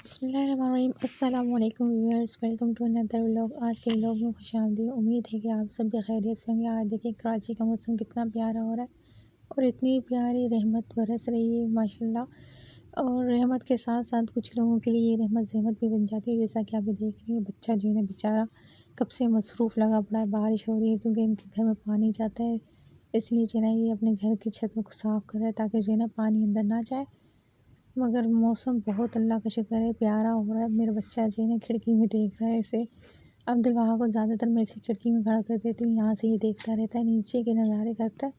बिस्मिल्लाहिर्रहमानिर्रहीम। अस्सलाम वालेकुम viewers, welcome to another vlog. आज के व्लॉग में खुशामदीद। उम्मीद है कि आप सब भी खैरियत से होंगे। आज देखिए कराची का मौसम कितना प्यारा हो रहा है और इतनी प्यारी रहमत बरस रही है माशाल्लाह। और रहमत के साथ साथ कुछ लोगों के लिए ये रहमत ज़हमत भी बन जाती है। जैसा कि आप देख रही हैं, बच्चा जो है ना बेचारा कब से मसरूफ़ लगा पड़ा है। बारिश हो रही है क्योंकि इनके घर में पानी जाता है, इसलिए जो है ना ये अपने घर की छतों को साफ़ कर रहा है ताकि जो है ना पानी अंदर ना जाए। मगर मौसम बहुत अल्लाह का शुक्र है प्यारा हो रहा है। मेरा बच्चा जो है ना खिड़की में देख रहा है इसे। अब्दुल वहाब को ज़्यादातर मैं इसी खिड़की में खड़ा कर देती हूँ, यहाँ से ये देखता रहता है, नीचे के नज़ारे करता है,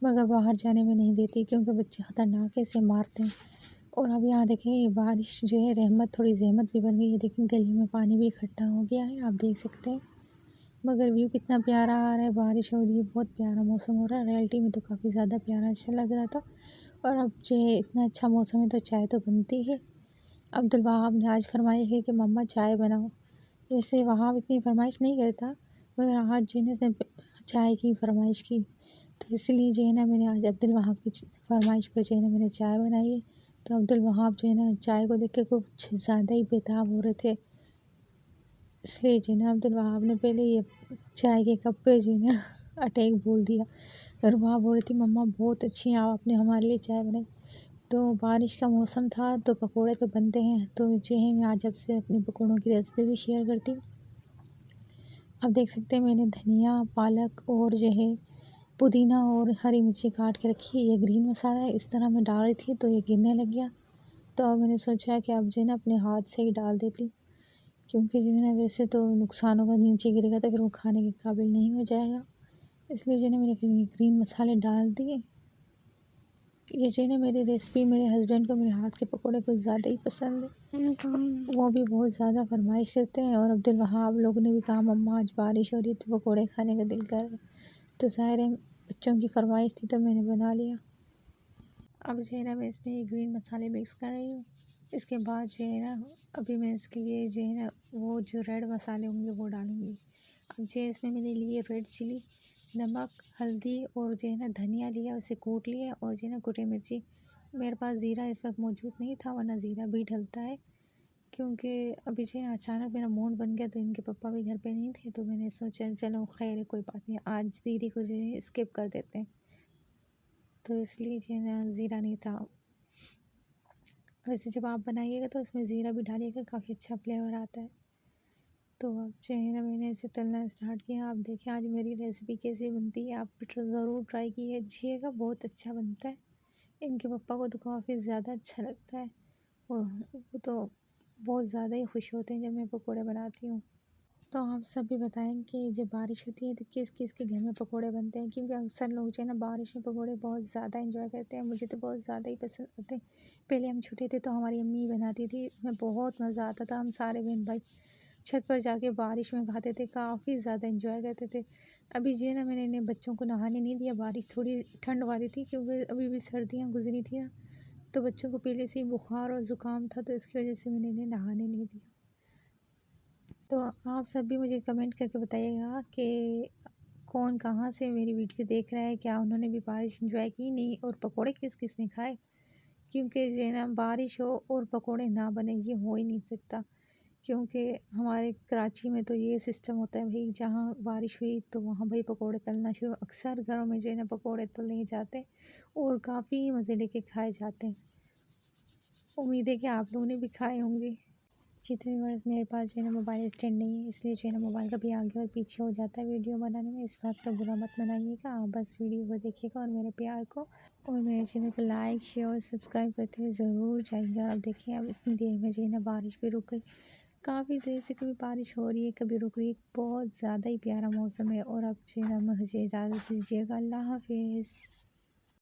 मगर बाहर जाने में नहीं देती क्योंकि बच्चे ख़तरनाक है, इसे मारते हैं। और अब यहाँ देखें ये बारिश जो है रहमत थोड़ी ज़हमत भी बन गई है। देखें गली में पानी भी इकट्ठा हो गया है, आप देख सकते हैं। मगर व्यू कितना प्यारा आ रहा है, बारिश हो रही है, बहुत प्यारा मौसम हो रहा है। रियलिटी में तो काफ़ी ज़्यादा प्यारा अच्छा लग रहा था। और अब जो है इतना अच्छा मौसम है तो चाय तो बनती है। अब्दुल वहाब ने आज फरमाइश है कि मम्मा चाय बनाओ। वैसे वहाब इतनी फरमाइश नहीं करता, मगर आज जो है ना इसने चाय की फरमाइश की, तो इसलिए जो है ना मैंने आज अब्दुल वहाब की फरमाइश पर जो है ना मैंने चाय बनाई है। तो अब्दुल वहाब जो है ना चाय को देख के कुछ ज़्यादा ही बेताब हो रहे थे, इसलिए जो है ना अब्दुल वहाब ने पहले ये चाय के कप पे जो है ना अटैक बोल दिया। और वहाँ बोल रही थी मम्मा बहुत अच्छी आप आपने हमारे लिए चाय बनाई। तो बारिश का मौसम था तो पकोड़े तो बनते हैं, तो जो है मैं आज आपसे अपने पकोड़ों की रेसिपी भी शेयर करती हूँ। आप देख सकते हैं मैंने धनिया, पालक और जो है पुदीना और हरी मिर्ची काट के रखी है। ये ग्रीन मसाला है, इस तरह मैं डाल रही थी तो ये गिरने लग गया। तो मैंने सोचा कि अब जो है ना अपने हाथ से ही डाल देती, क्योंकि जो है ना वैसे तो नुकसान होगा, नीचे गिरेगा तो फिर वो खाने के काबिल नहीं हो जाएगा। इसलिए जो है ना मैंने फिर ग्रीन मसाले डाल दिए। ये जो है ना मेरी रेसिपी मेरे हस्बैंड को मेरे हाथ के पकोड़े कुछ ज़्यादा ही पसंद है, वो भी बहुत ज़्यादा फरमाइश करते हैं। और अब्दुल वहाब लोगों ने भी कहा मम्मा आज बारिश हो रही है तो पकोड़े खाने का दिल कर रहा है, तो ज़ाहिर है बच्चों की फरमाइश थी तो मैंने बना लिया। अब जो है ना मैं इसमें ग्रीन मसाले मिक्स कर रही हूँ। इसके बाद जो है ना अभी मैं इसके लिए जो है ना वो जो रेड मसाले होंगे वो डालूँगी। अब जो है इसमें मैंने लिए रेड चिली, नमक, हल्दी और जो है ना धनिया लिया, उसे कूट लिया, और जो है ना कुटी मिर्ची। मेरे पास ज़ीरा इस वक्त मौजूद नहीं था, वरना ज़ीरा भी डलता है, क्योंकि अभी जो है ना अचानक मेरा मूड बन गया तो इनके पापा भी घर पे नहीं थे, तो मैंने सोचा चलो खैर है कोई बात नहीं, आज ज़ीरे को जो है स्किप कर देते हैं, तो इसलिए जो है ना ज़ीरा नहीं था। वैसे जब आप बनाइएगा तो उसमें ज़ीरा भी डालिएगा, काफ़ी अच्छा फ्लेवर आता है। तो अब जो है ना मैंने इसे तलना स्टार्ट किया। आप देखिए आज मेरी रेसिपी कैसी बनती है, आप ज़रूर ट्राई कीजिएगा, बहुत अच्छा बनता है। इनके पापा को तो काफ़ी ज़्यादा अच्छा लगता है, वो तो बहुत ज़्यादा ही खुश होते हैं जब मैं पकोड़े बनाती हूँ। तो आप सब भी बताएं कि जब बारिश होती है तो किस किस के घर में पकोड़े बनते हैं, क्योंकि अक्सर लोग जो है ना बारिश में पकोड़े बहुत ज़्यादा एंजॉय करते हैं। मुझे तो बहुत ज़्यादा ही पसंद आते हैं। पहले हम छोटे थे तो हमारी अम्मी बनाती थी, उसमें बहुत मज़ा आता था। हम सारे बहन भाई छत पर जाके बारिश में खाते थे, काफ़ी ज़्यादा एंजॉय करते थे। अभी जो है ना मैंने इन्हें बच्चों को नहाने नहीं दिया, बारिश थोड़ी ठंड वाली थी क्योंकि अभी भी सर्दियाँ गुजरी थी ना, तो बच्चों को पहले से ही बुखार और ज़ुकाम था, तो इसकी वजह से मैंने इन्हें नहाने नहीं दिया। तो आप सब भी मुझे कमेंट करके बताइएगा कि कौन कहाँ से मेरी वीडियो देख रहा है, क्या उन्होंने भी बारिश एंजॉय की नहीं, और पकोड़े किस किस ने खाए, क्योंकि जो है ना बारिश हो और पकोड़े ना बने ये हो ही नहीं सकता। क्योंकि हमारे कराची में तो ये सिस्टम होता है भाई, जहाँ बारिश हुई तो वहाँ भाई पकोड़े तलना शुरू, अक्सर घरों में जो है ना पकोड़े तले जाते हैं और काफ़ी मज़े लेके खाए जाते हैं। उम्मीद है कि आप लोगों ने भी खाए होंगे। जी तो व्यूअर्स, मेरे पास जो है ना मोबाइल स्टैंड नहीं है, इसलिए जो है ना मोबाइल कभी आगे और पीछे हो जाता है वीडियो बनाने में। इस बात का बुरा मत मनाइएगा, आप बस वीडियो को देखिएगा और मेरे प्यार को और मेरे चैनल को लाइक शेयर और सब्सक्राइब करते हुए ज़रूर जाइएगा। अब देखिए अब इतनी देर में जो है ना बारिश भी रुक गई, काफ़ी देर से कभी बारिश हो रही है कभी रुक रही है, बहुत ज़्यादा ही प्यारा मौसम है। और अब जो है ना मुझे इजाज़त दीजिएगा, अल्लाह हाफिज़।